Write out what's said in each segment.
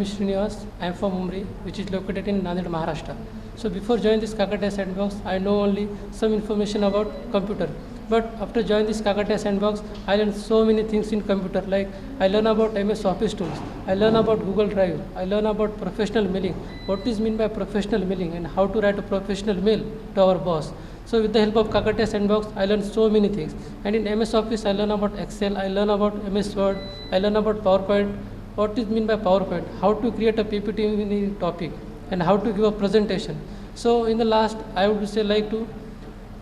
Srinivas. I am from Umri, which is located in Nanded, Maharashtra. So before joining this Kakatiya Sandbox, I know only some information about computer. But after joining this Kakatiya Sandbox, I learned so many things in computer. Like I learn about MS Office tools, I learn about Google Drive, I learn about professional mailing. What is mean by professional mailing and how to write a professional mail to our boss. So with the help of Kakatiya Sandbox, I learned so many things. And in MS Office, I learn about Excel, I learn about MS Word, I learn about PowerPoint. What is mean by PowerPoint? How to create a PPT in a topic and how to give a presentation. So in the last, I would say like to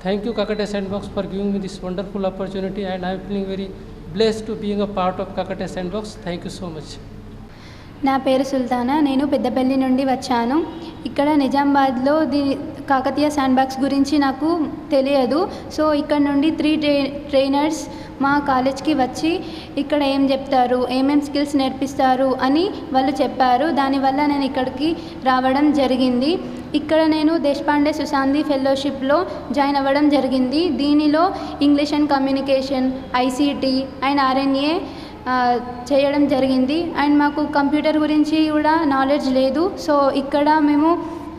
thank you Kakatiya Sandbox for giving me this wonderful opportunity, and I am feeling very blessed to being a part of Kakatiya Sandbox. Thank you so much. నా పేరు సుల్తానా. నేను పెద్దపల్లి నుండి వచ్చాను. ఇక్కడ నిజామాబాద్లో Kakatiya sandbox గురించి నాకు తెలియదు. సో ఇక్కడ నుండి 3 ట్రైనర్స్ మా కాలేజ్కి వచ్చి ఇక్కడ ఏం చెప్తారు, ఏమేం స్కిల్స్ నేర్పిస్తారు అని వాళ్ళు చెప్పారు. దానివల్ల నేను ఇక్కడికి రావడం జరిగింది. ఇక్కడ నేను దేశపాండే సుశాంతి ఫెలోషిప్లో జాయిన్ అవ్వడం జరిగింది. దీనిలో English and communication, ICT and RNA చేయడం జరిగింది. అండ్ మాకు కంప్యూటర్ గురించి కూడా నాలెడ్జ్ లేదు. సో ఇక్కడ మేము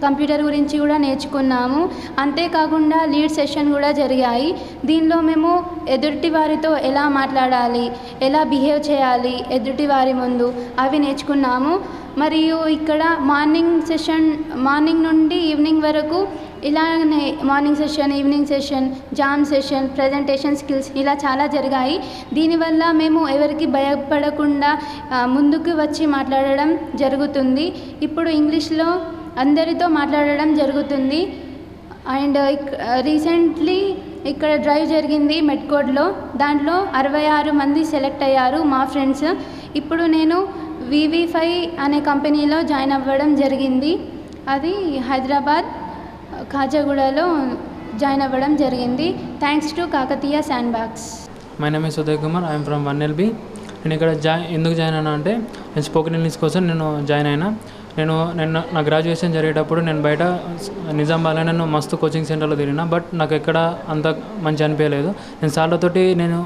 కంప్యూటర్ గురించి కూడా నేర్చుకున్నాము. అంతేకాకుండా లీడ్ సెషన్ కూడా జరిగాయి. దీనిలో మేము ఎదుటి వారితో ఎలా మాట్లాడాలి, ఎలా బిహేవ్ చేయాలి ఎదుటి వారి ముందు, అవి నేర్చుకున్నాము. మరియు ఇక్కడ మార్నింగ్ నుండి ఈవినింగ్ వరకు ఇలానే morning session, evening session, jam session, presentation skills ఇలా చాలా జరిగాయి. దీనివల్ల మేము ఎవరికి భయపడకుండా ముందుకు వచ్చి మాట్లాడడం జరుగుతుంది. ఇప్పుడు ఇంగ్లీష్లో అందరితో మాట్లాడడం జరుగుతుంది. అండ్ రీసెంట్లీ ఇక్కడ డ్రైవ్ జరిగింది మెడ్కోడ్లో. దాంట్లో 66 మంది సెలెక్ట్ అయ్యారు మా ఫ్రెండ్స్. ఇప్పుడు నేను VV5 అనే కంపెనీలో జాయిన్ అవ్వడం జరిగింది. అది హైదరాబాద్ ఖాజాగూడలో జాయిన్ అవ్వడం జరిగింది. Thanks to Kakatiya sandbox. My name is Uday Kumar. I'm from 1LB. నేను ఇక్కడ ఎందుకు జాయిన్ అయినా అంటే నేను స్పోకెన్ ఇంగ్లీష్ కోసం నేను జాయిన్ అయినా. నేను నా గ్రాడ్యుయేషన్ జరిగేటప్పుడు నేను బయట నిజామాబాద్లో నేను మస్తు కోచింగ్ సెంటర్లో తిరిగినా, బట్ నాకు ఎక్కడ అంత మంచి అనిపించలేదు. నేను సార్లతోటి నేను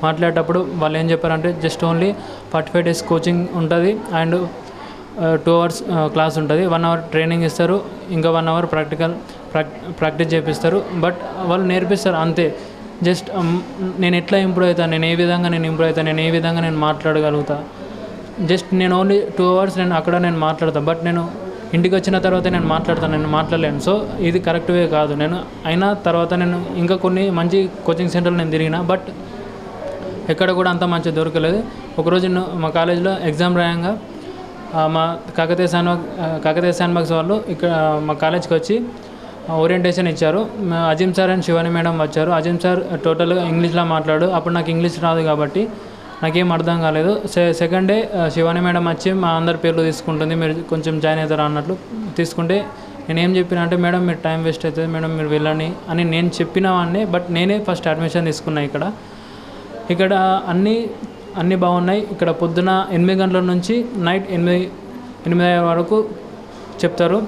మాట్లాడేటప్పుడు వాళ్ళు ఏం చెప్పారంటే జస్ట్ ఓన్లీ 45 days కోచింగ్ ఉంటుంది అండ్ 2 hours క్లాస్ ఉంటుంది, 1 hour ట్రైనింగ్ ఇస్తారు, ఇంకా 1 hour ప్రాక్టీస్ చేపిస్తారు. బట్ వాళ్ళు నేర్పిస్తారు అంతే. జస్ట్ నేను ఎట్లా ఇంప్రూవ్ అవుతాను, నేను ఏ విధంగా ఇంప్రూవ్ అవుతాను, నేను ఏ విధంగా నేను మాట్లాడగలుగుతా, జస్ట్ నేను ఓన్లీ 2 hours నేను మాట్లాడతాను. బట్ నేను ఇంటికి వచ్చిన తర్వాత నేను మాట్లాడలేను. సో ఇది కరెక్ట్ వే కాదు. నేను అయినా తర్వాత నేను ఇంకా కొన్ని మంచి కోచింగ్ సెంటర్లు నేను తిరిగిన, బట్ ఎక్కడ కూడా అంత మంచి దొరకలేదు. ఒకరోజు మా కాలేజీలో ఎగ్జామ్ రాయంగా మా కాకతీయ శాండ్బాక్స్ వాళ్ళు ఇక్కడ మా కాలేజ్కి వచ్చి ఓరియంటేషన్ ఇచ్చారు. Azeem sir and Shivani madam వచ్చారు. అజీమ్ సార్ టోటల్గా ఇంగ్లీష్లో మాట్లాడు. అప్పుడు నాకు ఇంగ్లీష్ రాదు కాబట్టి నాకేం అర్థం కాలేదు. సెకండ్ డే శివాని మేడం వచ్చి మా అందరి పేర్లు తీసుకుంటుంది, మీరు కొంచెం జాయిన్ అవుతారా అన్నట్లు తీసుకుంటే నేనేం చెప్పిన అంటే, మేడం మీరు టైం వేస్ట్ అవుతుంది మేడం, మీరు వెళ్ళండి అని నేను చెప్పిన వాడిని. బట్ నేనే ఫస్ట్ అడ్మిషన్ తీసుకున్నా. ఇక్కడ అన్నీ బాగున్నాయి. ఇక్కడ పొద్దున 8 గంటల నుంచి నైట్ 8 వరకు చెప్తారు.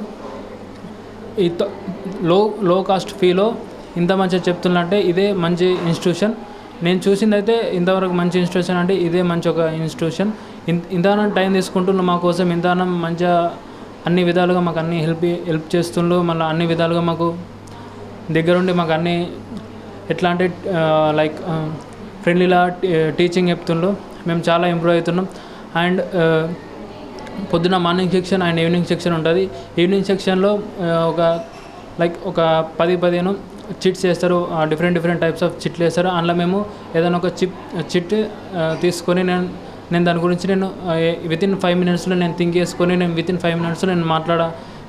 ఈ లో కాస్ట్ ఫీలో ఇంత మంచిగా చెప్తున్నట్టే ఇదే మంచి ఇన్స్టిట్యూషన్. నేను చూసిందైతే ఇంతవరకు మంచి ఇన్స్టిట్యూషన్ అంటే ఇదే మంచి ఒక ఇన్స్టిట్యూషన్. ఇంతగానం టైం తీసుకుంటున్న మా కోసం, ఇంతగానం మంచిగా అన్ని విధాలుగా మాకు అన్ని హెల్ప్ చేస్తుండ్రు. మళ్ళీ అన్ని విధాలుగా మాకు దగ్గరుండి మాకు అన్నీ ఎట్లా అంటే లైక్ ఫ్రెండ్లీలా టీచింగ్ చెప్తుండ్రు. మేము చాలా ఇంప్రూవ్ అవుతున్నాం. అండ్ పొద్దున morning section and evening section ఉంటుంది. ఈవినింగ్ సెక్షన్లో ఒక 10-15 చిట్స్ వేస్తారు. డిఫరెంట్ టైప్స్ ఆఫ్ చిట్లు వేస్తారు. అందులో మేము ఏదైనా ఒక చిట్ తీసుకొని నేను దాని గురించి వితిన్ 5 minutes నేను థింక్ చేసుకొని వితిన్ 5 minutes నేను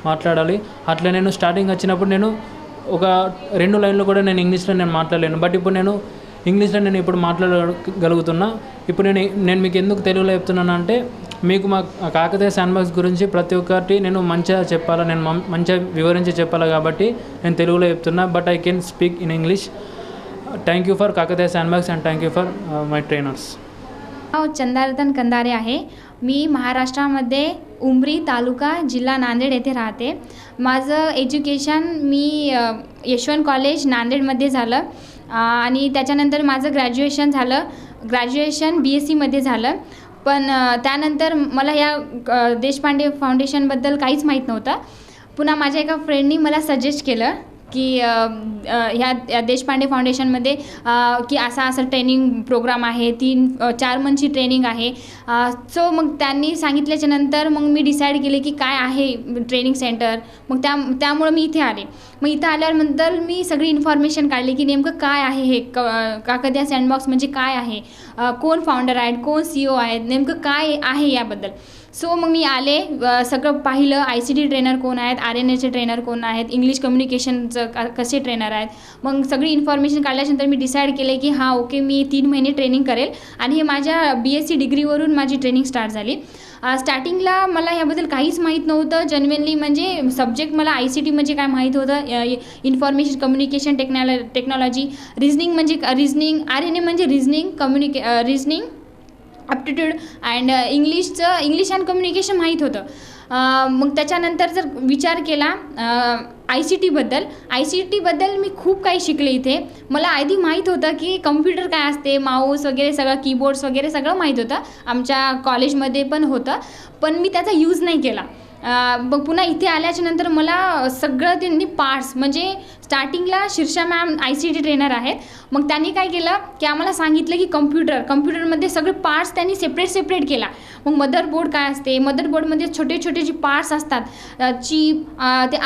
మాట్లాడాలి. అట్లా నేను స్టార్టింగ్ వచ్చినప్పుడు నేను ఒక 2 లైన్లు కూడా నేను ఇంగ్లీష్లో నేను మాట్లాడలేను. బట్ ఇప్పుడు నేను ఇంగ్లీష్లో ఇప్పుడు మాట్లాడగలుగుతున్నా. ఇప్పుడు నేను మీకు ఎందుకు తెలుగులో చెప్తున్నాను అంటే, మీకు మా కాకతీయ శాండ్బాక్స్ గురించి ప్రతి ఒక్కటి నేను మంచిగా చెప్పాలా, నేను మంచిగా వివరించి చెప్పాలా కాబట్టి నేను తెలుగులో చెప్తున్నా. But I can speak in English. Thank you for Kakatiya sandbox and thank you for my trainers. Chandaratan Kandare आहे. मी महाराष्ट्रामध्ये उमरी तालुका जिल्हा नांदेड येथे राहते. माझं एज्युकेशन मी यशवंत कॉलेज नांदेडमध्ये झालं आणि त्याच्यानंतर माझं ग्रॅज्युएशन BSc मध्ये झालं. पण त्यानंतर मला या देशपांडे फाउंडेशनबद्दल काहीच माहीत नव्हतं. पुन्हा माझ्या एका फ्रेंडनी मला सजेस्ट केलं की ह्या देशपांडे फाउंडेशनमध्ये की असा ट्रेनिंग प्रोग्राम आहे, 3-4 मंथची ट्रेनिंग आहे. सो मग त्यांनी सांगितल्याच्यानंतर मग मी डिसाईड केले की काय आहे ट्रेनिंग सेंटर. मग त्यामुळं मी इथे आले. मग इथं आल्यानंतर मी सगळी इन्फॉर्मेशन काढली की नेमकं काय आहे हे काकतीया सँडबॉक्स म्हणजे काय आहे, कोण फाउंडर आहेत, कोण CEO आहेत, नेमकं काय आहे याबद्दल. सो मग मी आले, सगळं पाहिलं, ICT ट्रेनर कोण आहेत, RNAचे ट्रेनर कोण आहेत, इंग्लिश कम्युनिकेशनचं कसे ट्रेनर आहेत. मग सगळी इन्फॉर्मेशन काढल्यानंतर मी डिसाईड केले की हां ओके मी 3 महिने ट्रेनिंग करेल आणि हे माझ्या BSc डिग्रीवरून माझी ट्रेनिंग स्टार्ट झाली. स्टार्टिंगला मला ह्याबद्दल काहीच माहीत नव्हतं. जेन्युइनली म्हणजे सब्जेक्ट मला ICT म्हणजे काय माहीत होतं, इन्फॉर्मेशन कम्युनिकेशन टेक्नॉलॉजी, रिझनिंग म्हणजे रिझनिंग, RNA म्हणजे reasoning aptitude and English and communication माहीत होतं. मग त्याच्यानंतर जर विचार केला ICTबद्दल मी खूप काही शिकले इथे. मला आधी माहीत होतं की कम्प्युटर काय असते, माऊस वगैरे सगळं, कीबोर्ड्स वगैरे सगळं माहीत होतं, आमच्या कॉलेजमध्ये पण होतं, पण मी त्याचा यूज नाही केला. मग पुन्हा इथे आल्याच्यानंतर मला सगळं त्यांनी पार्ट्स म्हणजे स्टार्टिंगला शीर्षा मॅम ICT ट्रेनर आहेत. मग त्यांनी काय केलं की आम्हाला सांगितलं की कम्प्युटरमध्ये सगळे पार्ट्स त्यांनी सेपरेट केला. मग मदरबोर्ड काय असते, मदरबोर्डमध्ये छोटे जे पार्ट्स असतात, चिप, ते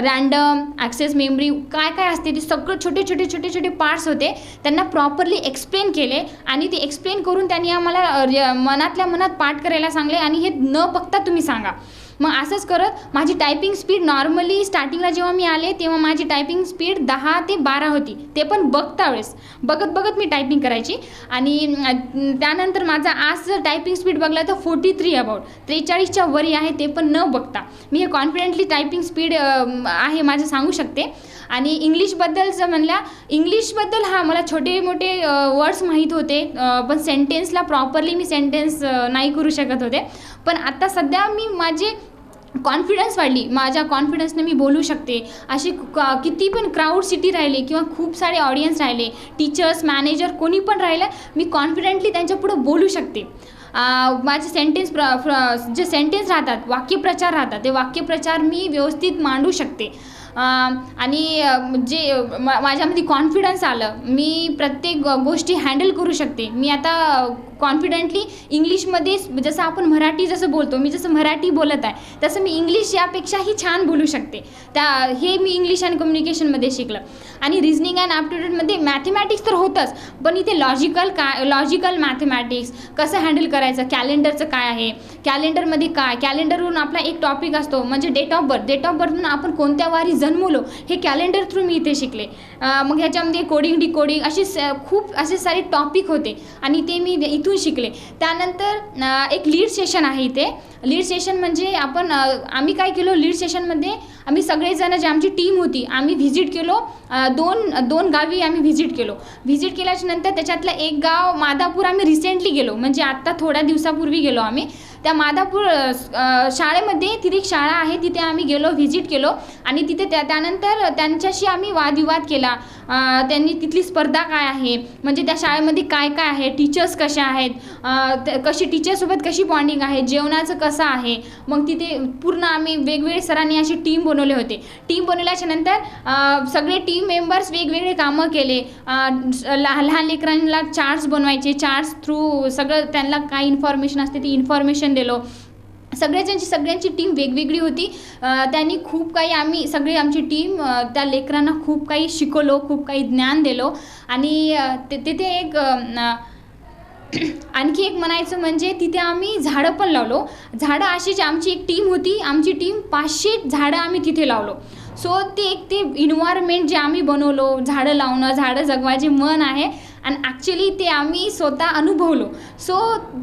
रँडम ॲक्सेस मेमरी काय असते, ते सगळं छोटे पार्ट्स होते. त्यांना प्रॉपरली एक्सप्लेन केले आणि ते एक्सप्लेन करून त्यांनी आम्हाला मनातल्या मनात पाठ करायला सांगले आणि हे न बघता तुम्ही सांगा. मग असंच करत माझी टायपिंग स्पीड नॉर्मली स्टार्टिंगला जेव्हा मी आले तेव्हा माझी टायपिंग स्पीड 10 ते 12 होती, ते पण बघत मी टायपिंग करायची. आणि त्यानंतर माझा आज जर टायपिंग स्पीड बघला तर 43 अबाउट 43च्या वरी आहे, ते पण न बघता मी हे कॉन्फिडेंटली टायपिंग स्पीड आहे माझं सांगू शकते. आणि इंग्लिशबद्दल जर म्हणला, इंग्लिशबद्दल हा मला छोटे मोठे वर्ड्स माहीत होते, पण सेंटेन्सला प्रॉपरली मी सेंटेन्स नाही करू शकत होते. पण आता सध्या मी माझे कॉन्फिडन्स वाढली, माझ्या कॉन्फिडन्सने मी बोलू शकते. अशी किती पण क्राऊड सिटी राहिले किंवा खूप सारे ऑडियन्स राहिले, टीचर्स, मॅनेजर कोणी पण राहिलं, मी कॉन्फिडेंटली त्यांच्यापुढं बोलू शकते. माझे जे सेंटेन्स राहतात, वाक्यप्रचार राहतात, ते वाक्यप्रचार मी व्यवस्थित मांडू शकते. आणि जे माझ्यामध्ये कॉन्फिडन्स आलं, मी प्रत्येक गोष्टी हँडल करू शकते. मी आता कॉन्फिडेंटली इंग्लिशमध्ये जसं आपण मराठी जसं बोलतो, मी जसं मराठी बोलत आहे तसं मी इंग्लिश यापेक्षाही छान बोलू शकते. हे मी इंग्लिश आणि कम्युनिकेशनमध्ये शिकलं. आणि रिझनिंग अँड ॲप्टिट्यूडमध्ये मॅथमॅटिक्स तर होतंच, पण इथे लॉजिकल मॅथमॅटिक्स कसं हँडल करायचं, कॅलेंडरचं काय आहे, कॅलेंडरमध्ये काय, कॅलेंडरवरून आपला एक टॉपिक असतो म्हणजे डेट ऑफ बर्थमधून आपण कोणत्या वारी जन्मलो हे कॅलेंडर थ्रू मी इथे शिकले. मग ह्याच्यामध्ये कोडिंग डिकोडिंग खूप असे सारे टॉपिक होते आणि ते मी इथून शिकले. त्यानंतर एक लीड सेशन आहे इथे. लीड सेशन म्हणजे आम्ही काय केलो, लीड सेशनमध्ये आम्ही सगळेजण जे आमची टीम होती आम्ही व्हिजिट केलो, दोन गावी आम्ही व्हिजिट केल्याच्या नंतर त्याच्यातलं एक गाव मादापूर आम्ही रिसेंटली गेलो, म्हणजे आत्ता थोड्या दिवसापूर्वी गेलो आम्ही. त्या मादापूर शाळेमध्ये तिथे एक शाळा आहे, तिथे आम्ही गेलो, व्हिजिट केलो आणि तिथे त्यानंतर त्यांच्याशी आम्ही वादविवाद केला. त्यांनी तिथली स्पर्धा काय आहे, म्हणजे त्या शाळेमध्ये काय आहे, टीचर्स कशा आहेत, टीचरसोबत कशी बॉन्डिंग आहे, जेवणाचं कसं आहे. मग तिथे पूर्ण आम्ही वेगवेगळे सरांनी अशी टीम बनवले होते. टीम बनवल्याच्या नंतर सगळे टीम मेंबर्स वेगवेगळे कामं केले. लहान लेकरांना चार्ट्स बनवायचे, चार्ट्स थ्रू सगळं त्यांना काय इन्फॉर्मेशन असते ती इन्फॉर्मेशन दिलो. सगळ्यांची टीम वेगवेगळी होती. त्यांनी खूप काही आमची टीम त्या लेकरांना खूप काही शिकवलो, खूप काही ज्ञान दिलो. आणि तिथे आणखी एक म्हणायचं म्हणजे तिथे आम्ही झाडं पण लावलो. झाडं अशीच आमची एक टीम होती, आमची टीम 500 झाडं आम्ही तिथे लावलो. सो ते इन्व्हायरमेंट जे आम्ही बनवलो, झाडं लावणं, झाडं जगवायचे मन आहे आणि ॲक्च्युली ते आम्ही स्वतः अनुभवलो. सो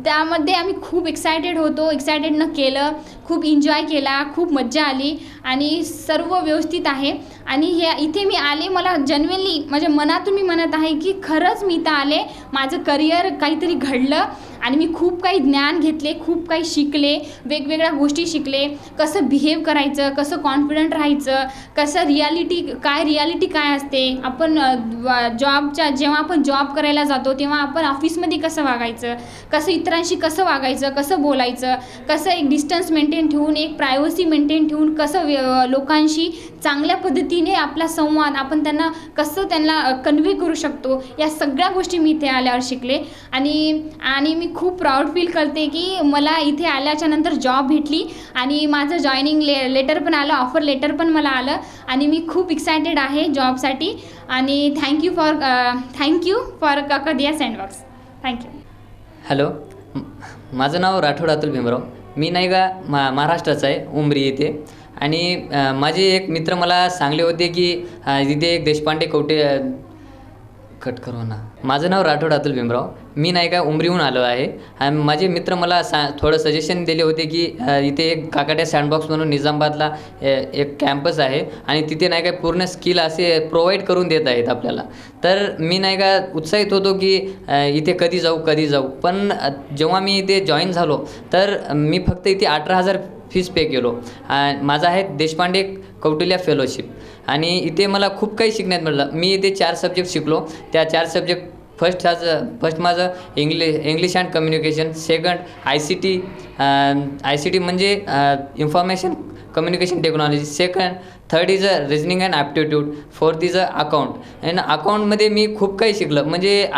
त्यामध्ये आम्ही खूप एक्सायटेड होतो, एक्सायटेडनं केलं, खूप एन्जॉय केला, खूप मज्जा आली. आणि सर्व व्यवस्थित आहे. आणि इथे मी आले, मला जेन्युइनली माझ्या मनातून मी म्हणत आहे की खरंच मी इथं आले, माझं करिअर काहीतरी घडलं आणि मी खूप काही ज्ञान घेतले, खूप काही शिकले, वेगवेगळ्या गोष्टी शिकले, कसं बिहेव करायचं, कसं कॉन्फिडंट राहायचं, कसं रियालिटी काय असते. आपण जेव्हा आपण जॉब करायला जातो तेव्हा आपण ऑफिसमध्ये कसं वागायचं, कसं इतरांशी कसं वागायचं, कसं बोलायचं, कसं एक डिस्टन्स मेंटेन ठेवून, एक प्रायव्हसी मेंटेन ठेवून कसं लोकांशी चांगल्या पद्धतीने आपला संवाद आपण त्यांना कन्व्हे करू शकतो, या सगळ्या गोष्टी मी इथे आल्यावर शिकले. आणि मी खूप प्राऊड फील करते की मला इथे आल्याच्या नंतर जॉब भेटली आणि माझं जॉईनिंग लेटर पण आलं, ऑफर लेटर पण मला आलं आणि मी खूप एक्सायटेड आहे जॉबसाठी. आणि thank you for Kakatiya sandbox. Thank you. Hello, माझं नाव राठोड अतुल भीमराव. मी नाही का महाराष्ट्राचा आहे, उमरी येथे. आणि माझे एक मित्र मला सांगले होते की इथे एक देशपांडे कट करू ना. माझं नाव राठोड अतुल भीमराव. मी नाही का उमरीहून आलो आहे. आणि माझे मित्र मला थोडं सजेशन दिले होते की इथे एक काकाट्या सँडबॉक्स म्हणून निजामाबादला एक कॅम्पस आहे आणि तिथे नाही का पूर्ण स्किल असे प्रोव्हाइड करून देत आहेत आपल्याला. तर मी नाही का उत्साहित होतो की इथे कधी जाऊ. पण जेव्हा मी इथे जॉईन झालो तर मी फक्त इथे 18,000 फीस पे केलो. माझा आहे देशपांडे कौटिल्य फेलोशिप आणि इथे मला खूप काही शिकण्यात मिळालं. मी इथे 4 सब्जेक्ट शिकलो. त्या 4 सब्जेक्ट फर्स्ट माझं English and communication, second I C T म्हणजे information communication technology, second third is a reasoning and aptitude, fourth is a account. आणि अकाउंटमध्ये मी खूप काही शिकलं. म्हणजे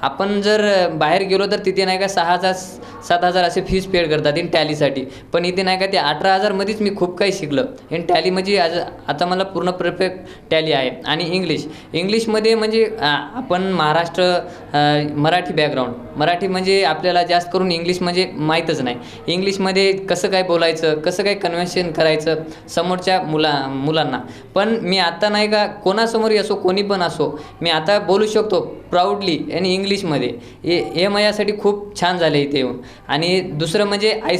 आपण जर बाहेर गेलो तर तिथे नाही का 6,000-7,000 असे फीस पेड करतात इन टॅलीसाठी. पण इथे नाही का ते 18,000मध्येच मी खूप काही शिकलं. इन टॅली म्हणजे आता मला पूर्ण परफेक्ट टॅली आहे. आणि इंग्लिशमध्ये म्हणजे आपण मराठी बॅकग्राऊंड, मराठी म्हणजे आपल्याला जास्त करून इंग्लिश म्हणजे माहीतच नाही. इंग्लिशमध्ये कसं काय बोलायचं, कसं काय कन्व्हेन्शन करायचं समोरच्या मुलांना. पण मी आता नाही का कोणासमोरही असो, कोणी पण असो, मी आता बोलू शकतो प्राऊडली आणि इंग्लिशमध्ये. हे माझ्यासाठी खूप छान झालं इथे येऊन. आणि दुसरं म्हणजे आय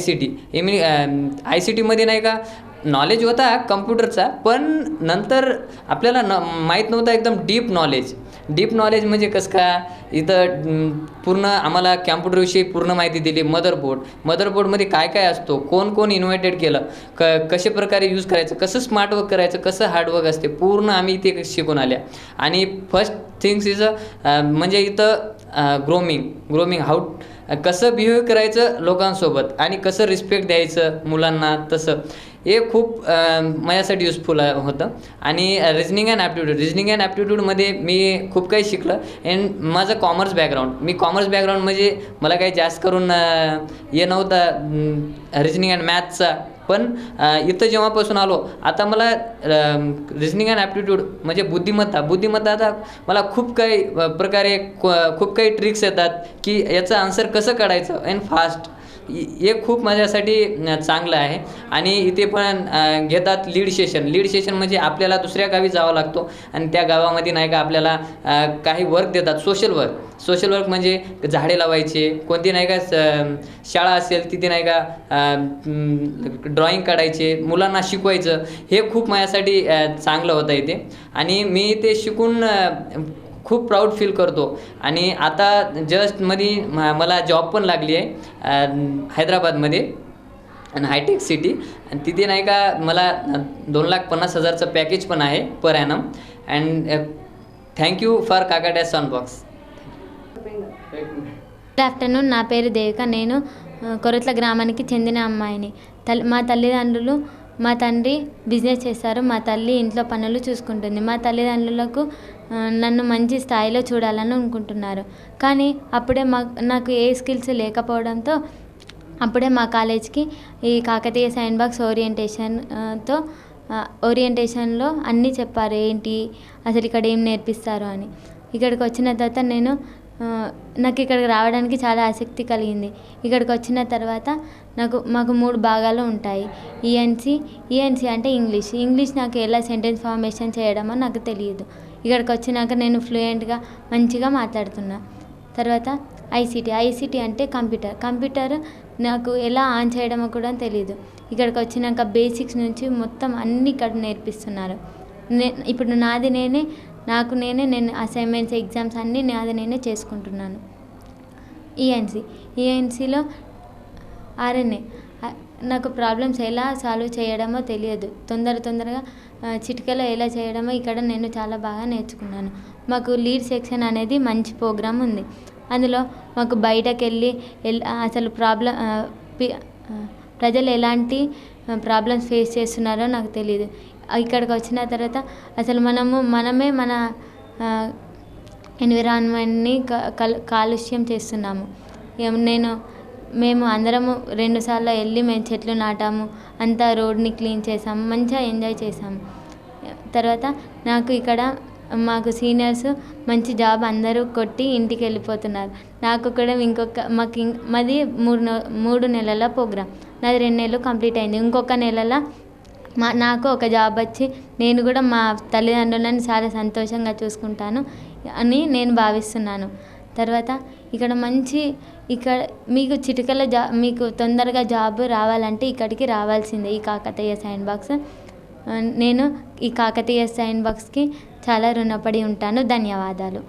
सी टीमध्ये नाही का नॉलेज होता कम्प्युटरचा, पण नंतर आपल्याला माहीत नव्हता एकदम डीप नॉलेज म्हणजे कसं का. इथं पूर्ण आम्हाला कॅम्प्युटरविषयी पूर्ण माहिती दिली. मदरबोर्डमध्ये काय असतो, कोण इन्व्हेंटेड केलं, कशा प्रकारे यूज करायचं, कसं स्मार्ट वर्क करायचं, कसं हार्डवर्क असते, पूर्ण आम्ही इथे शिकून आल्या. आणि फर्स्ट थिंग्स इज म्हणजे इथं ग्रोमिंग हाऊ कसं बिहेव करायचं लोकांसोबत आणि कसं रिस्पेक्ट द्यायचं मुलांना, तसं हे खूप माझ्यासाठी युजफुल होतं. आणि रिजनिंग अँड ॲप्टिट्यूडमध्ये मी खूप काही शिकलं. अँड माझं कॉमर्स बॅकग्राऊंड म्हणजे मला काही जास्त करून हे नव्हतं रिजनिंग अँड मॅथ्सचा. पण इथं जेव्हापासून आलो आता मला रिजनिंग अँड ॲप्टिट्यूड म्हणजे बुद्धिमत्ता आता मला खूप काही प्रकारे खूप काही ट्रिक्स येतात की याचं आन्सर कसं काढायचं अँड फास्ट. हे खूप माझ्यासाठी चांगलं आहे. आणि इथे पण घेतात लीड सेशन म्हणजे आपल्याला दुसऱ्या गावी जावं लागतो आणि त्या गावामध्ये नाही का आपल्याला काही वर्क देतात, सोशल वर्क म्हणजे झाडे लावायचे, कोणती नाही का शाळा असेल तिथे नाही का ड्रॉइंग काढायचे, मुलांना शिकवायचं. हे खूप माझ्यासाठी चांगलं होतं इथे. आणि मी ते शिकून खूप प्राऊड फील करतो. आणि आता जस्टमध्ये मला जॉब पण लागली आहे हैदराबादमध्ये आणि हायटेक सिटी. आणि तिथे नाही का मला 2,50,000चं पॅकेज पण आहे per annum. And thank you for Kakatiya sandbox. Good afternoon. నా పేరు దేవిక. నేను కొరట్ల గ్రామానికి చెందిన అమ్మాయిని. మా తల్లిదండ్రులు, మా తండ్రి బిజినెస్ చేస్తారు, మా తల్లి ఇంట్లో పనులు చూసుకుంటుంది. మా తల్లిదండ్రులకు నన్ను మంచి స్థాయిలో చూడాలని అనుకుంటున్నారు. కానీ అప్పుడే నాకు ఏ స్కిల్స్ లేకపోవడంతో అప్పుడే మా కాలేజ్కి ఈ కాకతీయ सँडबॉक्स ఓరియంటేషన్లో అన్నీ చెప్పారు, ఏంటి అసలు ఇక్కడ ఏం నేర్పిస్తారు అని. ఇక్కడికి వచ్చిన తర్వాత నాకు ఇక్కడికి రావడానికి చాలా ఆసక్తి కలిగింది. ఇక్కడికి వచ్చిన తర్వాత మాకు 3 భాగాలు ఉంటాయి. ఈఎన్సీ అంటే ఇంగ్లీష్ నాకు ఎలా సెంటెన్స్ ఫార్మేషన్ చేయడమో నాకు తెలియదు. ఇక్కడికి వచ్చినాక నేను ఫ్లూయెంట్గా మంచిగా మాట్లాడుతున్నా. తర్వాత ఐసీటీ అంటే కంప్యూటర్ నాకు ఎలా ఆన్ చేయడమో కూడా తెలియదు. ఇక్కడికి వచ్చినాక బేసిక్స్ నుంచి మొత్తం అన్నీ ఇక్కడ నేర్పిస్తున్నారు. ఇప్పుడు నేను అసైన్మెంట్స్ ఎగ్జామ్స్ అన్నీ నేనే చేసుకుంటున్నాను. ఈఎన్సీలో ఆర్ఎన్ఏ నాకు ప్రాబ్లమ్స్ ఎలా సాల్వ్ చేయడమో తెలియదు. తొందరగా చిటికలో ఎలా చేయడమో ఇక్కడ నేను చాలా బాగా నేర్చుకున్నాను. మాకు లీడ్ సెక్షన్ అనేది మంచి ప్రోగ్రామ్ ఉంది. అందులో మాకు బయటకు వెళ్ళి అసలు ప్రజలు ఎలాంటి ప్రాబ్లమ్స్ ఫేస్ చేస్తున్నారో నాకు తెలియదు. ఇక్కడికి వచ్చిన తర్వాత అసలు మనమే మన ఎన్విరాన్మెంట్ని కాలుష్యం చేస్తున్నాము. మేము అందరము 2 సార్లు వెళ్ళి మేము చెట్లు నాటాము, అంతా రోడ్ని క్లీన్ చేసాము, మంచిగా ఎంజాయ్ చేసాము. తర్వాత మాకు సీనియర్స్ మంచి జాబ్ అందరూ కొట్టి ఇంటికి వెళ్ళిపోతున్నారు. నాకు కూడా మాది 3 నెలల ప్రోగ్రామ్, నాది 2 నెలలు కంప్లీట్ అయింది. ఇంకొక నెలలో నాకు ఒక జాబ్ వచ్చి నేను కూడా మా తల్లిదండ్రులను చాలా సంతోషంగా చూసుకుంటాను అని నేను భావిస్తున్నాను. తర్వాత ఇక్కడ మీకు మీకు తొందరగా జాబ్ రావాలంటే ఇక్కడికి రావాల్సిందే, ఈ కాకతీయ సైన్స్ బాక్స్. నేను ఈ కాకతీయ సైన్స్ బాక్స్కి చాలా రుణపడి ఉంటాను. ధన్యవాదాలు.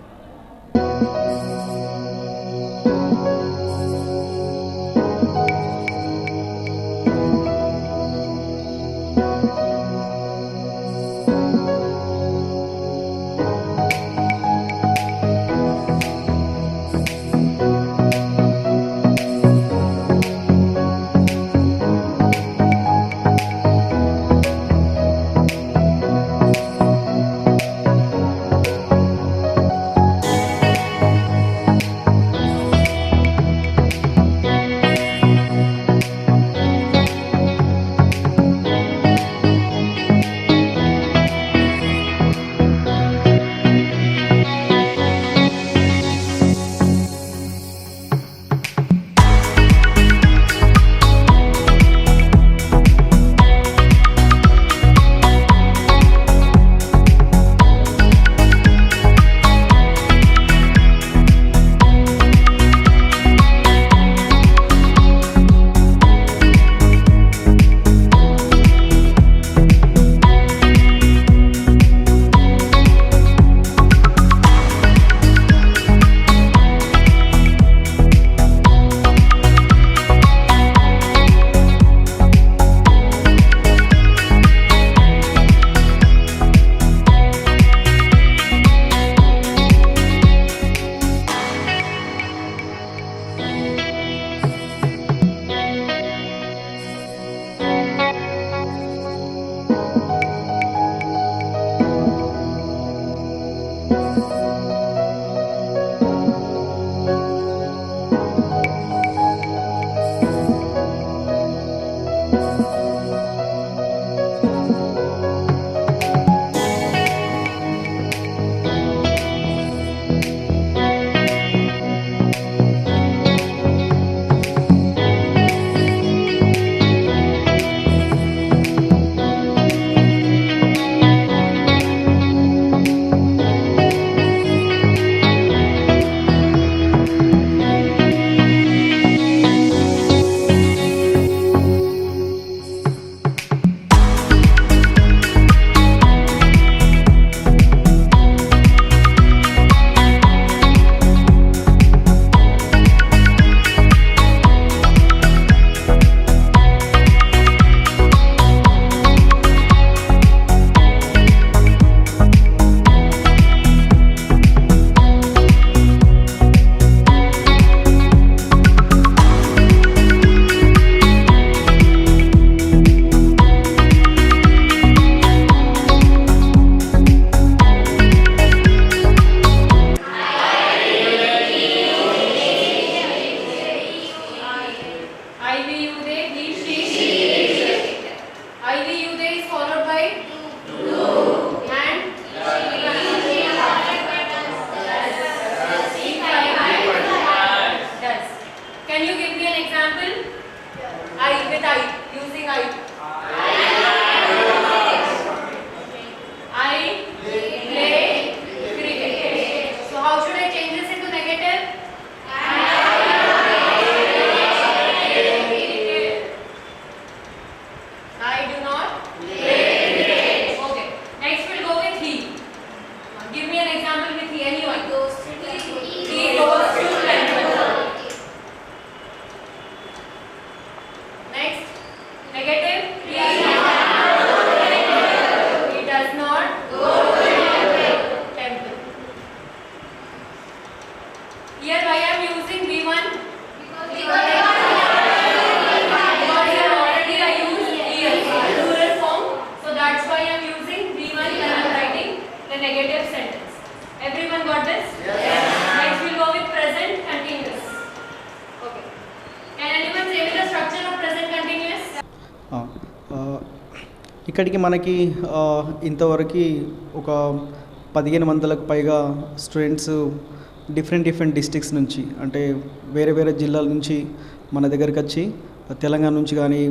ఆ, ఆ, ఇక్కడికి మనకి ఇంతవరకు ఒక 1500లకు పైగా స్టూడెంట్స్ డిఫరెంట్ డిస్ట్రిక్ట్స్ నుంచి, అంటే వేరే జిల్లాల నుంచి మన దగ్గరికి వచ్చి, తెలంగాణ నుంచి కానీ,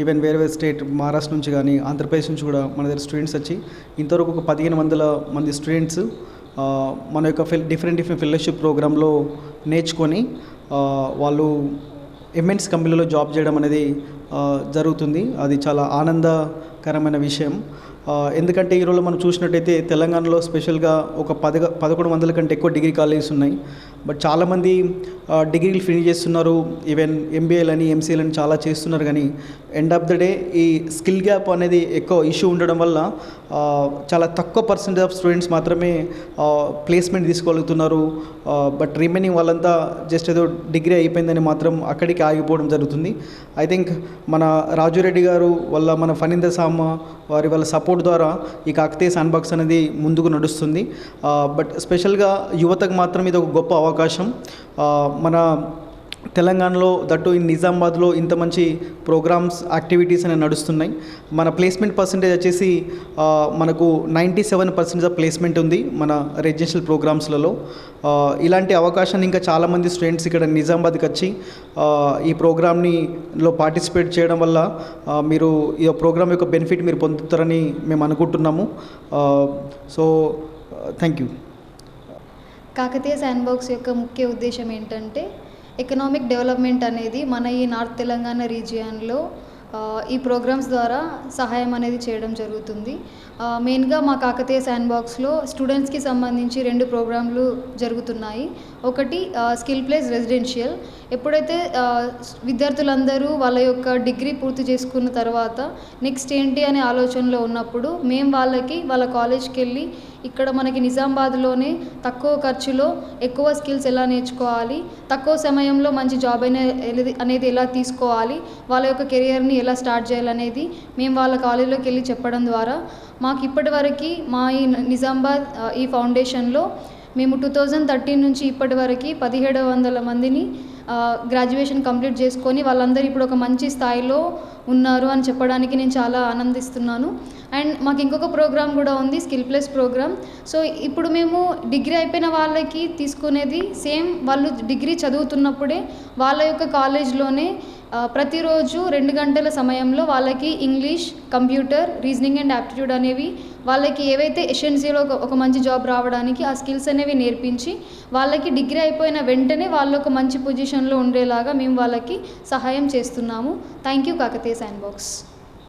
ఈవెన్ వేరే స్టేట్ మహారాష్ట్ర నుంచి కానీ, ఆంధ్రప్రదేశ్ నుంచి కూడా మన దగ్గర స్టూడెంట్స్ వచ్చి ఇంతవరకు ఒక 1500 మంది స్టూడెంట్స్ మన యొక్క డిఫరెంట్ ఫెలోషిప్ ప్రోగ్రాంలో నేర్చుకొని వాళ్ళు ఎంఎన్స్ కంపెనీలో జాబ్ చేయడం అనేది జరుగుతుంది. అది చాలా ఆనందకరమైన విషయం. ఎందుకంటే ఈరోజు మనం చూసినట్టయితే తెలంగాణలో స్పెషల్గా ఒక 1100 కంటే ఎక్కువ డిగ్రీ కాలేజెస్ ఉన్నాయి. బట్ చాలామంది డిగ్రీలు ఫినిష్ చేస్తున్నారు, ఈవెన్ ఎంబీఏలు అని ఎంసీఏలు అని చాలా చేస్తున్నారు. కానీ ఎండ్ ఆఫ్ ద డే ఈ స్కిల్ గ్యాప్ అనేది ఎక్కువ ఇష్యూ ఉండడం వల్ల చాలా తక్కువ పర్సెంటేజ్ ఆఫ్ స్టూడెంట్స్ మాత్రమే ప్లేస్మెంట్ తీసుకోగలుగుతున్నారు. బట్ రిమైనింగ్ వాళ్ళంతా జస్ట్ ఏదో డిగ్రీ అయిపోయిందని మాత్రం అక్కడికి ఆగిపోవడం జరుగుతుంది. ఐ థింక్ మన రాజురెడ్డి గారు వల్ల, మన ఫణీందర్ సామ వారి వాళ్ళ సపోర్ట్ ద్వారా ఈ కాకతీయ శాండ్బాక్స్ అనేది ముందుకు నడుస్తుంది. బట్ స్పెషల్గా యువతకు మాత్రం ఇది ఒక గొప్ప అవకాశం. మన తెలంగాణలో దట్టు నిజామాబాద్లో ఇంత మంచి ప్రోగ్రామ్స్ యాక్టివిటీస్ అనేవి నడుస్తున్నాయి. మన ప్లేస్మెంట్ పర్సంటేజ్ వచ్చేసి మనకు 97% ఆఫ్ ప్లేస్మెంట్ ఉంది మన రెసిడెన్షియల్ ప్రోగ్రామ్స్లలో. ఇలాంటి అవకాశాన్ని ఇంకా చాలామంది స్టూడెంట్స్ ఇక్కడ నిజామాబాద్కి వచ్చి ఈ ప్రోగ్రామ్లో పార్టిసిపేట్ చేయడం వల్ల మీరు ఈ ప్రోగ్రామ్ యొక్క బెనిఫిట్ మీరు పొందుతారని మేము అనుకుంటున్నాము. So thank you. Kakatiya sandbox యొక్క ముఖ్య ఉద్దేశం ఏంటంటే ఎకనామిక్ డెవలప్మెంట్ అనేది మన ఈ నార్త్ తెలంగాణ రీజియన్లో ఈ ప్రోగ్రామ్స్ ద్వారా సహాయం అనేది చేయడం జరుగుతుంది. మెయిన్గా మా కాకతీయ శాండ్బాక్స్లో స్టూడెంట్స్కి సంబంధించి 2 ప్రోగ్రాంలు జరుగుతున్నాయి. ఒకటి స్కిల్ ప్లేస్ రెసిడెన్షియల్. ఎప్పుడైతే విద్యార్థులందరూ వాళ్ళ యొక్క డిగ్రీ పూర్తి చేసుకున్న తర్వాత నెక్స్ట్ ఏంటి అనే ఆలోచనలో ఉన్నప్పుడు మేము వాళ్ళ కాలేజ్కి వెళ్ళి ఇక్కడ మనకి నిజామాబాద్లోనే తక్కువ ఖర్చులో ఎక్కువ స్కిల్స్ ఎలా నేర్చుకోవాలి, తక్కువ సమయంలో మంచి జాబ్ అనేది ఎలా తీసుకోవాలి, వాళ్ళ యొక్క కెరియర్ని ఎలా స్టార్ట్ చేయాలనేది మేము వాళ్ళ కాలేజీలోకి వెళ్ళి చెప్పడం ద్వారా మాకు ఇప్పటివరకు మా ఈ నిజామాబాద్ ఈ ఫౌండేషన్లో మేము 2013 నుంచి ఇప్పటి వరకు 1700 మందిని గ్రాడ్యుయేషన్ కంప్లీట్ చేసుకొని వాళ్ళందరూ ఇప్పుడు ఒక మంచి స్థాయిలో ఉన్నారు అని చెప్పడానికి నేను చాలా ఆనందిస్తున్నాను. అండ్ మాకు ఇంకొక ప్రోగ్రామ్ కూడా ఉంది, స్కిల్ ప్లస్ ప్రోగ్రామ్. సో ఇప్పుడు మేము డిగ్రీ అయిపోయిన వాళ్ళకి తీసుకునేది సేమ్ వాళ్ళు డిగ్రీ చదువుతున్నప్పుడే వాళ్ళ యొక్క కాలేజ్లోనే ప్రతిరోజు 2 గంటల సమయంలో వాళ్ళకి English, computer, reasoning and aptitude అనేవి వాళ్ళకి ఏవైతే ఎసెన్షియల్ ఒక మంచి జాబ్ రావడానికి ఆ స్కిల్స్ అనేవి నేర్పించి వాళ్ళకి డిగ్రీ అయిపోయిన వెంటనే వాళ్ళు ఒక మంచి పొజిషన్లో ఉండేలాగా మేము వాళ్ళకి సహాయం చేస్తున్నాము. Thank you Kakatiya sandbox.